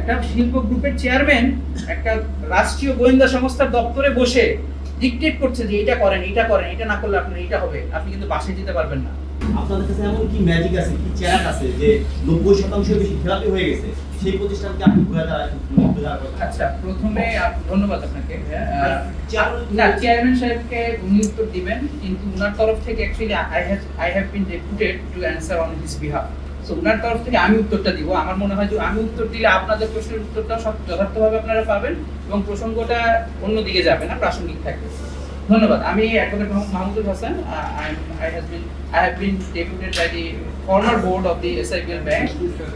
একটা শিল্প গ্রুপের চেয়ারম্যান একটা রাষ্ট্রীয় গোয়েন্দা সংস্থার দপ্তরে বসে ডিকটেট করছে যে এটা করেন, এটা না করলে আপনার এটা হবে, আপনি কিন্তু বাসায় যেতে পারবেন না। আপনাদের কাছে এমন কি ম্যাজিক আছে, কি চেরাক আছে যে 90% বেশি থেরাপি হয়ে গেছে, সেই প্রতিষ্ঠানকে আপনি ঘুরে দাঁড়াবেন? আচ্ছা, প্রথমে ধন্যবাদ আপনাকে। না, চেয়ারম্যান সাহেবকে উনি উত্তর দিবেন, কিন্তু উনার তরফ থেকে actually I have been deputed two answer on his behalf. So উনার তরফ থেকে আমি উত্তরটা দিব। আমার মনে হয় যে আমি উত্তর দিলে আপনাদের প্রশ্নের উত্তরটা সব যথার্থভাবে আপনারা পাবেন এবং প্রসঙ্গটা অন্যদিকে যাবে না, প্রাসঙ্গিক থাকবে। ধন্যবাদ। আমি advocate Mahmudul Hasan. I have been deputed by the former board of the SIBL Bank.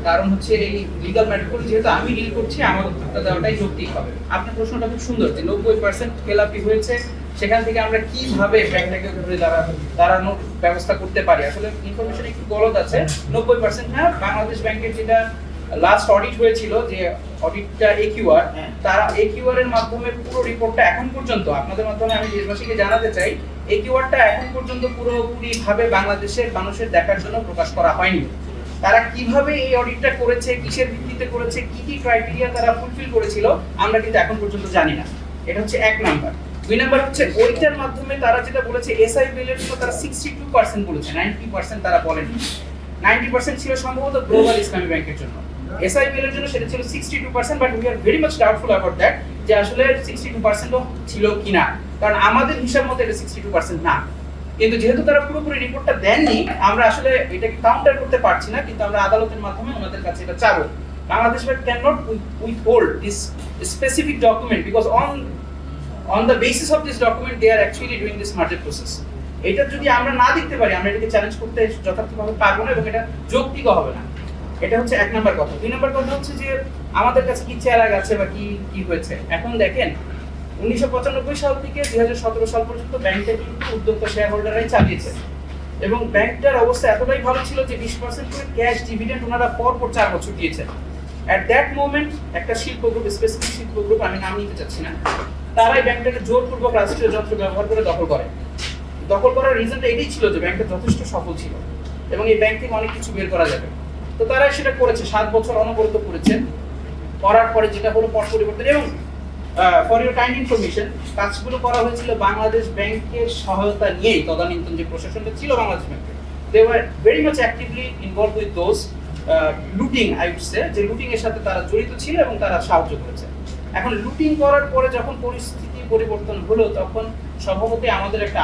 কারণ হচ্ছে এই লিগাল ম্যাটারগুলো যেহেতু আমি ডিল করছি, আমার উত্তরটা দেওয়াটাই যৌক্তিক হবে। আপনার প্রশ্নটা খুব সুন্দর যে 90% খেলাপি হয়েছে, সেখান থেকে আমরা কিভাবে ব্যাংকটাকে ঘুরে দাঁড়ানোর ব্যবস্থা করতে পারি। আসলে ইনফরমেশন একটু গলদ আছে। 90% না, বাংলাদেশ ব্যাংকের যেটা লাস্ট অডিট হয়েছিল, যে অডিটটা একিউআর, তারা একিউআর এর মাধ্যমে পুরো রিপোর্টটা এখন পর্যন্ত আপনাদের মাধ্যমে আমি দেশবাসীকে জানাতে চাই, একিউআরটা এখন পর্যন্ত পুরোপুরি ভাবে বাংলাদেশের মানুষের দেখার জন্য প্রকাশ করা হয়নি। তারা কিভাবে এই অডিটটা করেছে, কিসের ভিত্তিতে করেছে, কি কি ক্রাইটেরিয়া তারা ফুলফিল করেছিল, আমরা কিন্তু এখন পর্যন্ত জানি না। এটা হচ্ছে এক নাম্বার। দুই নাম্বার হচ্ছে ওইটার মাধ্যমে তারা যেটা বলেছে এসআইবিএল এর জন্য তারা 62% বলেছে, 90% তারা বলেনি। 90% ছিল সম্ভবত গ্লোবাল ইসলামী ব্যাংকের জন্য। এসআইবিএল এর জন্য সেটা ছিল 62%, but we are very much doubtful about that, যে আসলে 62%ও ছিল কিনা, কারণ আমাদের হিসাব মতে এটা 62% না। কিন্তু যেহেতু তারা পুরোপুরি রিপোর্টটা দেননি, আমরা আসলে এটাকে কাউন্টার করতে পারছি না, কিন্তু আমরা আদালতের মাধ্যমে ওনাদের কাছে এটা চাবো। Bangladesh bank can not withhold this specific document because on the basis of this document they are actually doing this merger process. এটা যদি আমরা না দেখতে পারি, আমরা এটাকে চ্যালেঞ্জ করতে যথার্থভাবে পারবো না এবং এটা যৌক্তিক হবে না। এটা হচ্ছে এক নাম্বার কথা। দুই নাম্বার কথা হচ্ছে যে আমাদের কাছে কি চেরাগ আছে বা কি হয়েছে। এখন দেখেন, 1995 সাল থেকে 2017 সাল পর্যন্ত ব্যাংকটা কিন্তু উদ্যোক্তা শেয়ার হোল্ডাররাই চালিয়েছে এবং ব্যাংকটার অবস্থা এতটাই ভালো ছিল যে 20% করে ক্যাশ ডিভিডেন্ড ওনারা পর 4 বছর দিয়েছেন। অ্যাট দ্যাট মোমেন্ট একটা শিল্প গ্রুপ, স্পেসিফিক শিল্প গ্রুপ, আমি নাম নিতে চাচ্ছি না, তারাই ব্যাংকটাকে জোরপূর্বক রাষ্ট্রীয় যন্ত্র ব্যবহার করে দখল করে। দখল করার রিজনটা এটাই ছিল যে ব্যাংকটা যথেষ্ট সফল ছিল এবং এই ব্যাংক থেকে অনেক কিছু বের করা যাবে। তো তারা সেটা করেছে, 7 বছর অনবরত করেছে। করার পরে যেটা হলো পট পরিবর্তন, এবং ফর ইউর কাইন্ড ইনফরমেশন, কাজগুলো করা হয়েছিল বাংলাদেশ ব্যাংকের সহায়তা নিয়েই। তদানীন্তন যে প্রশাসনটা ছিল বাংলাদেশ ব্যাংকে, they were very much actively involve with those looting, I would say, যে লুটিং এর সাথে তারা জড়িত ছিল এবং তারা সাহায্য করেছে। এখন লুটিং করার পরে যখন পরিস্থিতি পরিবর্তন হলো, তখন স্বভাবতই আমাদের একটা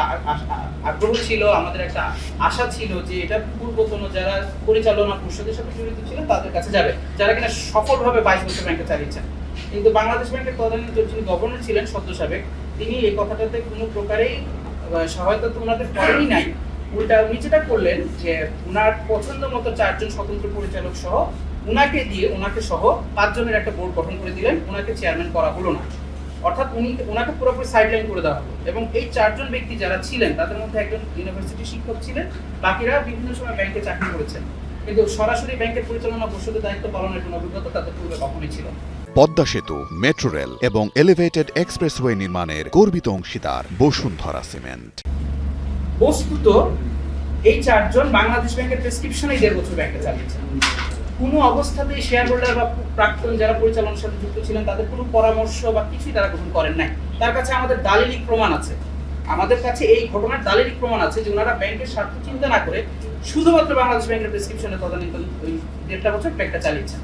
আগ্রহ ছিল, আমাদের একটা আশা ছিল যে এটা পূর্বতন যারা পরিচালনা পরিষদের সাথে জড়িত ছিলেন তাদের কাছে যাবে, যারা কিনা সফলভাবে 22 বছর ব্যাংকে চালিয়েছেন। কিন্তু বাংলাদেশ ব্যাংকের তদানীন্তন যিনি গভর্নর ছিলেন সদ্য সাবেক, তিনি এই কথাটাতে কোনো প্রকারেই সহায়তা তো ওনাদের করেনই নাই। উল্টা উনি যেটা করলেন যে ওনার পছন্দ মতো 4 জন স্বতন্ত্র পরিচালক সহ ওনাকে সহ 5 জনের একটা বোর্ড গঠন করে দিলেন, ওনাকে চেয়ারম্যান করা হলো না। অর্থাৎ ওনাকে পুরোপুরি সাইডলাইন করে দেওয়া হলো। এবং এই 4 জন ব্যক্তি যারা ছিলেন, তাদের মধ্যে একজন ইউনিভার্সিটি শিক্ষক ছিলেন, বাকিরা বিভিন্ন সময় ব্যাংকে চাকরি করেছেন, কিন্তু সরাসরি ব্যাংকের পরিচালনা পরিষদের দায়িত্ব পালনের কোনো অভিজ্ঞতা তাদের পূর্বে কখনোই ছিল না। পদ্মা সেতু, মেট্রো রেল এবং এলিভেটেড এক্সপ্রেসওয়ে নির্মাণের গর্বিত অংশীদার বসুন্ধরা সিমেন্ট। বস্তুত এই 4 জন বাংলাদেশ ব্যাংকের প্রেসক্রিপশনেই 1.5 বছর ব্যাংকে চালিয়েছেন। কোনো অবস্থাতেই শেয়ার হোল্ডার বা প্রাক্তন যারা পরিচালনার সাথে যুক্ত ছিলেন তাদের কোনো পরামর্শ বা কিছুই তারা গ্রহণ করেন নাই। তার কাছে আমাদের দালিলিক প্রমাণ আছে, আমাদের কাছে এই ঘটনার দালিলিক প্রমাণ আছে যে ওনারা ব্যাংকের স্বার্থ চিন্তা না করে শুধুমাত্র বাংলাদেশ ব্যাংকের প্রেসক্রিপশনে তদানীন্তন ওই 1.5 বছর ব্যাংকটা চালিয়েছেন।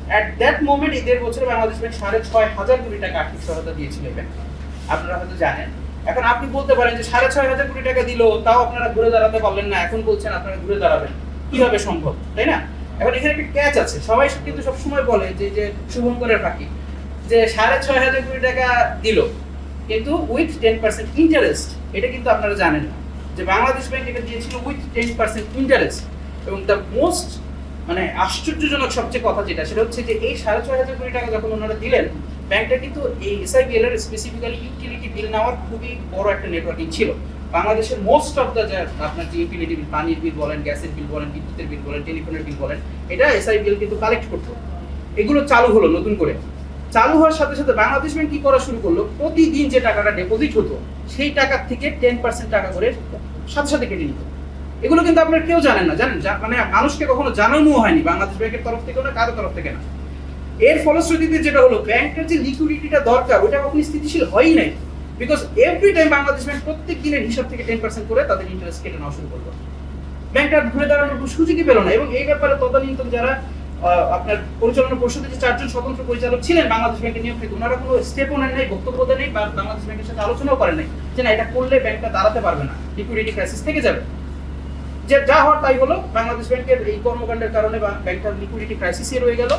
অ্যাট দ্যাট মোমেন্ট এই 1.5 বছরে বাংলাদেশ ব্যাংক 6,500 কোটি টাকা আর্থিক সহায়তা দিয়েছিল। আপনারা হয়তো জানেন। এখন আপনি বলতে পারেন যে 6,500 কোটি টাকা দিল, তাও আপনারা ঘুরে দাঁড়াতে পারলেন না, এখন বলছেন আপনারা ঘুরে দাঁড়াবেন, কিভাবে সম্ভব, তাই না? এখন এখানে একটা ক্যাচ আছে। সবাই কিন্তু সবসময় বলে যে শুভঙ্করের ফাঁকি, যে 6,500 কোটি টাকা দিল কিন্তু উইথ 10% ইন্টারেস্ট। এটা কিন্তু আপনারা জানেন না যে বাংলাদেশ ব্যাংক এটা দিয়েছিল উইথ 10% ইন্টারেস্ট। এবং দ্য মোস্ট আশ্চর্যজনক সবচেয়ে কথা যেটা, সেটা হচ্ছে যে এই 6,500 কোটি টাকা যখন ওনারা দিলেন, ব্যাংকটা কিন্তু এই এসআইবিএল এর স্পেসিফিক্যালি ইউটিলিটি বিল নেওয়ার খুবই বড় একটা নেটওয়ার্কিং ছিল। বাংলাদেশের মোস্ট অফ দ্য আপনার যে ইউটিলিটি বিল, পানির বিল বলেন, গ্যাসের বিল বলেন, বিদ্যুতের বিল বলেন, টেলিফোনের বিল বলেন, এটা এসআইবিএল কিন্তু কালেক্ট করতো। এগুলো চালু হলো নতুন করে। চালু হওয়ার সাথে সাথে বাংলাদেশ ব্যাংক কি করা শুরু করলো, প্রতিদিন যে টাকাটা ডিপোজিট হতো সেই টাকার থেকে 10% টাকা করে সাথে সাথে কেটে নিত। এগুলো কিন্তু আপনারা কেউ জানেন না, জানেন? মানুষকে কখনো জানানোও হয়নি, বাংলাদেশ ব্যাংকের তরফ থেকেও না, কারো তরফ থেকে না। এর ফলশ্রুতিতে যেটা হলো, ব্যাংকের যে লিকুইডিটিটা দরকার ওটা কখনো স্থিতিশীল হয়ই নাই, because every time Bangladesh bank প্রত্যেক দিনের হিসাব থেকে 10% করে তাদের ইন্টারেস্ট কেটে নেওয়া শুরু করলো। ব্যাংকটা ঘুরে দাঁড়ানোর কোনো সুযোগই পেল না। এবং এই ব্যাপারে তদানীন্তন যারা আপনার পরিচালনা পরিষদে যে 4 জন স্বতন্ত্র পরিচালক ছিলেন বাংলাদেশ ব্যাংকের নিয়োগকৃত, ওনারা কোনো স্টেপও নেন নাই, বক্তব্য দেন নাই, বা বাংলাদেশ ব্যাংকের সাথে আলোচনাও করেন নাই যে না এটা করলে ব্যাংকটা দাঁড়াতে পারবে না, লিকুইডিটি ক্রাইসিস থেকে যাবে। যে যা হওয়ার তাই হলো, বাংলাদেশ ব্যাংকের এই কর্মকাণ্ডের কারণে ব্যাংকটার লিকুইডিটি ক্রাইসিসে রয়ে গেল।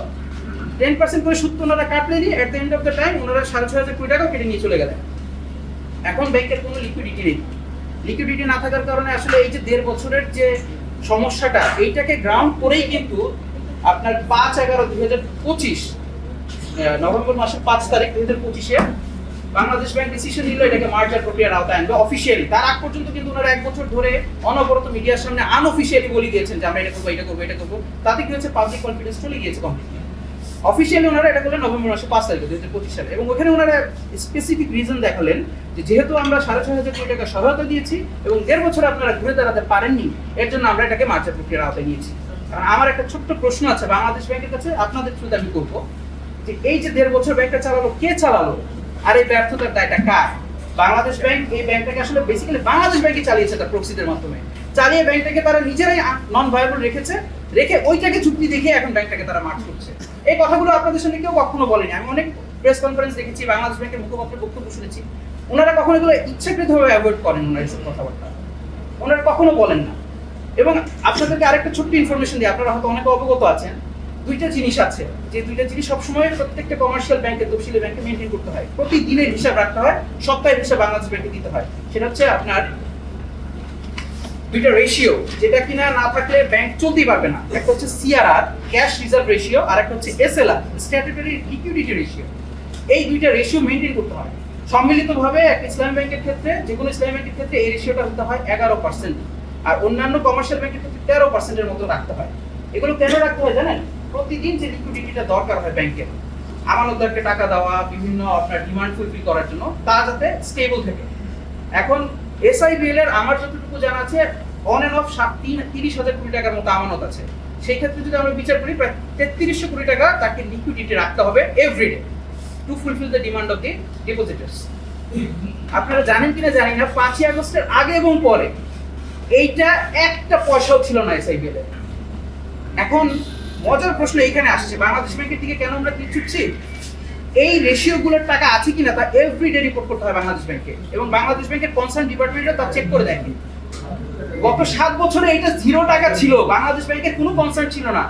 10% করে সুদ ওনারা কাটলেনি, at the end of the time ওনারা 6,500 কোটি টাকাও কেটে নিয়ে চলে গেলেন। এখন ব্যাংকের কোনো লিকুইডিটি নেই। লিকুইডিটি না থাকার কারণে আসলে এই যে 1.5 বছরের যে সমস্যাটা, এইটাকে গ্রাউন্ড করেই কিন্তু আপনার 5/11/2025 নভেম্বর মাসের 5 তারিখ 2025-এ বাংলাদেশ ব্যাংক ডিসিশন নিল এটাকে মার্জার প্রক্রিয়ার আওতায় আনবে অফিশিয়ালি। তার আগ পর্যন্ত কিন্তু ওনারা 1 বছর ধরে অনবরত মিডিয়ার সামনে আনঅফিশিয়ালি বলে দিয়েছেন যে আমরা এটা করবো, এটা করবো, এটা করবো। তাতে কি হচ্ছে, পাবলিক কনফিডেন্স চলে গিয়েছে কমপ্লিটলি। অফিশিয়ালি ওনারা এটা করলেন নভেম্বর মাসের 5 তারিখে 2025 সালে, এবং ওখানে ওনারা স্পেসিফিক রিজন দেখালেন যে যেহেতু আমরা 6,500 কোটি টাকা সহায়তা দিয়েছি এবং 1.5 বছর আপনারা ঘুরে দাঁড়াতে পারেননি, এর জন্য আমরা এটাকে মার্জার প্রক্রিয়ার আওতায় নিয়েছি। কারণ আমার একটা ছোট্ট প্রশ্ন আছে বাংলাদেশ ব্যাংকের কাছে, আপনাদের থ্রুতে আমি করবো, যে এই যে 1.5 বছর ব্যাংকটা চালালো, কে চালালো, আর এই ব্যর্থতার দায়টা কার? বাংলাদেশ ব্যাংক এই ব্যাংকটাকে আসলে বেসিক্যালি বাংলাদেশ ব্যাংকই চালিয়েছে তার প্রক্সিদের মাধ্যমে, চালিয়ে ব্যাংকটাকে তারা নিজেরাই নন ভায়াবল রেখেছে, রেখে ওইটাকে চুক্তি দেখিয়ে এখন ব্যাংকটাকে তারা মার্জ করছে। এই কথাগুলো আপনাদের সঙ্গে কেউ কখনো বলেনি। আমি অনেক প্রেস কনফারেন্স দেখেছি, বাংলাদেশ ব্যাংকের মুখপাত্রের বক্তব্য শুনেছি, ওনারা কখনো এগুলো ইচ্ছাকৃতভাবে অ্যাভয়েড করেন, ওনারা এসব কথাবার্তা ওনারা কখনো বলেন না। এবং আপনাদেরকে আরেকটা ছোট্ট ইনফরমেশন দিই, আপনারা হয়তো অনেকে অবগত আছেন, 2টা জিনিস আছে, যে 2টা জিনিস সবসময় প্রত্যেকটা কমার্শিয়াল ব্যাংকে, তফসিলি ব্যাংকে মেনটেন করতে হয়। প্রতিদিনের হিসাব রাখতে হয়, সপ্তাহের হিসাব বাংলাদেশ ব্যাংকে দিতে হয়। সেটা হচ্ছে আপনার 2টা রেশিও, যেটা কিনা না থাকলে ব্যাংক চলতেই পারবে না। একটা হচ্ছে সিআরআর, ক্যাশ রিজার্ভ রেশিও, আর একটা হচ্ছে এসএলআর, স্ট্যাটুটরি লিকুইডিটি রেশিও। এই 2টা রেশিও মেনটেন করতে হয় সম্মিলিতভাবে। একটা ইসলামী ব্যাংকের ক্ষেত্রে, যে কোনো ইসলামী ব্যাংকের ক্ষেত্রে এই রেশিওটা হতে হয় 11%, আর অন্যান্য কমার্শিয়াল ব্যাংকের ক্ষেত্রে 13%-এর মতো রাখতে হয়। এগুলো কেন রাখতে হয় জানেন? প্রতিদিন যে লিকুইডিটিটা দরকার হয় ব্যাংকের, আমানতদারকে টাকা দেওয়া, বিভিন্ন আপনার ডিমান্ড ফুলফিল করার জন্য, তা যাতে স্টেবল থাকে। এখন এসআইবিএল এর আমার যতটুকু জানা আছে অন এন্ড অফ 30,000 কোটি টাকার মতো আমানত আছে। সেই ক্ষেত্রে যদি আমরা বিচার করি, প্রায় 3300 কোটি টাকা তাকে লিকুইডিটি রাখতে হবে every day to fulfil the demand of the depositors. আপনারা জানেন কিনা জানি না, 5ই আগস্টের আগে এবং পরে এইটা একটা পয়সাও ছিল না এসআইবিএল এর। এখন মজার প্রশ্ন এইখানে আসছে, বাংলাদেশ ব্যাংকের দিকে কেন আমরা কি ছুটছি? এই রেশিওগুলোর টাকা আছে কিনা তা এভরিডে রিপোর্ট করতে হয় বাংলাদেশ ব্যাংকে, এবং বাংলাদেশ ব্যাংকের কনসার্ন ডিপার্টমেন্টও তা চেক করে দেখে। গত 7 বছরে এটা 0 টাকা ছিল, বাংলাদেশ ব্যাংকের কোনো কনসার্ন ছিল না।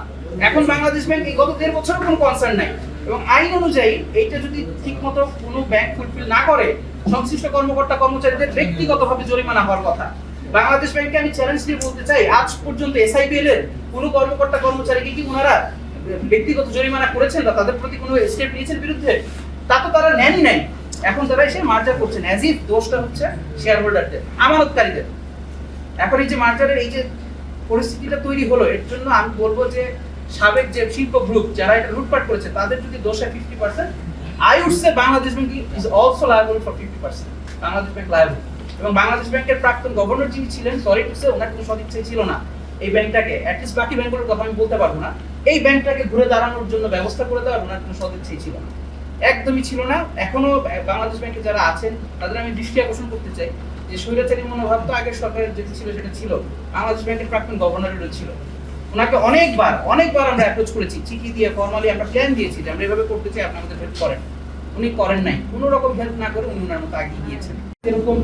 এখন বাংলাদেশ ব্যাংক এই গত 1.5 বছরে কোনো কনসার্ন নাই, এবং আইন অনুযায়ী এইটা যদি ঠিকমতো কোনো ব্যাংক ফুলফিল না করে, সংশ্লিষ্ট কর্মকর্তা কর্মচারীদের ব্যক্তিগতভাবে জরিমানা হওয়ার কথা। বাংলাদেশ ব্যাংকে আমি চ্যালেঞ্জ দিয়ে বলতে চাই, আজ পর্যন্ত এসআইবিএল এর কোনো কর্মকর্তা কর্মচারীকে কি ওনারা ব্যক্তিগত জরিমানা করেছেন বা তাদের প্রতি কোনো স্টেপ নিয়েছেন বিরুদ্ধে? তা তো তারা নেনই নাই। এখন তারা এসে মার্জার করছেন, অ্যাজ ইফ দোষটা হচ্ছে শেয়ার হোল্ডারদের, আমানতকারীদের। এখন এই যে মার্জারের এই যে পরিস্থিতিটা তৈরি হলো, এর জন্য আমি বলবো যে সাবেক যে শিল্প গ্রুপ যারা এটা লুটপাট করেছে, তাদের যদি দোষ হয় 50%, I would say Bangladesh bank is also liable for 50%। Bangladesh bank liable. এবং বাংলাদেশ ব্যাংকের প্রাক্তন গভর্নর যিনি ছিলেন, সরি টু সে, ওনার কোনো সদিচ্ছাই ছিল না এই ব্যাংকটাকে, অ্যাটলিস্ট বাকি ব্যাংকগুলোর কথা আমি বলতে পারবো না, এই ব্যাংকটাকে ঘুরে দাঁড়ানোর জন্য ব্যবস্থা করে দেওয়ার ওনার কোনো সদিচ্ছাই ছিল না, একদমই ছিল না। এখনো বাংলাদেশ ব্যাংকে যারা আছেন তাদের আমি দৃষ্টি আকর্ষণ করতে চাই যে স্বৈরাচারী মনোভাব তো আগের সরকারের যেটা ছিল সেটা ছিল, বাংলাদেশ ব্যাংকের প্রাক্তন গভর্নরেরও ছিল। ওনাকে অনেকবার আমরা অ্যাপ্রোচ করেছি, চিঠি দিয়ে ফর্মালি আমরা প্ল্যান দিয়েছি যে আমরা এভাবে করতে চাই, আপনি আমাদের হেল্প করেন। উনি করেন নাই, কোনো রকম হেল্প না করে উনি ওনার মতো আগিয়ে গিয়েছেন। এরকম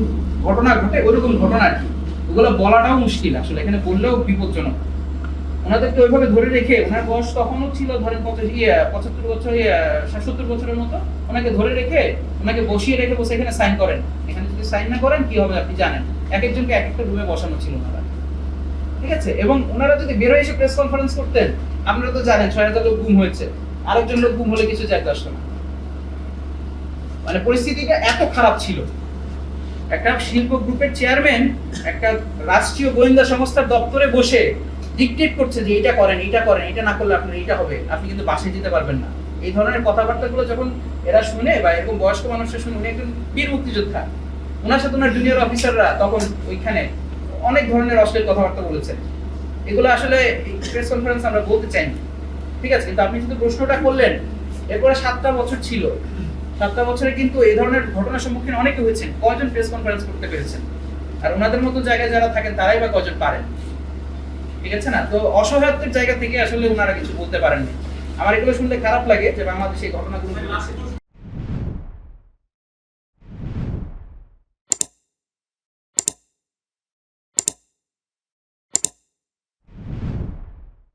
ঘটনা ঘটে, ওইরকম ঘটনা আর কি, ওগুলো বলাটাও মুশকিল আসলে, এখানে বললেও বিপজ্জনক। ওনাদেরকে ওইভাবে ধরে রেখে, ওনার বয়স তখনও ছিল ধরেন 75 বছর 70 বছরের মতো, ওনাকে ধরে রেখে ওনাকে বসিয়ে রেখে বসে এখানে সাইন করেন। এখানে যদি সাইন না করেন কি হবে আপনি জানেন, এক একজনকে এক একটা রুমে বসানো ছিল ওনারা, ঠিক আছে? এবং ওনারা যদি বের হয়ে এসে প্রেস কনফারেন্স করতেন, আপনারা তো জানেন 6,000 লোক গুম হয়েছে, আরেকজন লোক গুম হলে কিছু যায় আসতো না। মানে পরিস্থিতিটা এত খারাপ ছিল। একটা শিল্প গ্রুপের চেয়ারম্যান একটা রাষ্ট্রীয় গোয়েন্দা সংস্থার দপ্তরে বসে ডিকটেট করছে যে এটা করেন, এটা না করলে আপনার এটা হবে, আপনি কিন্তু বাসায় যেতে পারবেন না। এই ধরনের কথাবার্তাগুলো যখন এরা শুনে, বা এরকম বয়স্ক মানুষরা শুনে, উনি একজন বীর মুক্তিযোদ্ধা, ওনার সাথে ওনার জুনিয়র অফিসাররা তখন ওইখানে অনেক ধরনের অশ্লীল কথাবার্তা বলেছেন। এগুলো আসলে প্রেস কনফারেন্স আমরা বলতে চাইনি, ঠিক আছে? কিন্তু আপনি যদি প্রশ্নটা করলেন এরপরে 7টা বছর ছিল, 7টা বছরে কিন্তু এই ধরনের ঘটনার সম্মুখীন অনেকে হয়েছেন। কয়জন প্রেস কনফারেন্স করতে পেরেছেন? আর ওনাদের মতো জায়গায় যারা থাকেন তারাই বা কয়জন পারেন? ঠিক আছে না? তো অসহায়ত্বের জায়গা থেকে আসলে ওনারা কিছু বলতে পারেননি। আমার এগুলো শুনলে খারাপ লাগে যে বাংলাদেশে এই ঘটনাগুলো ঘটেছে।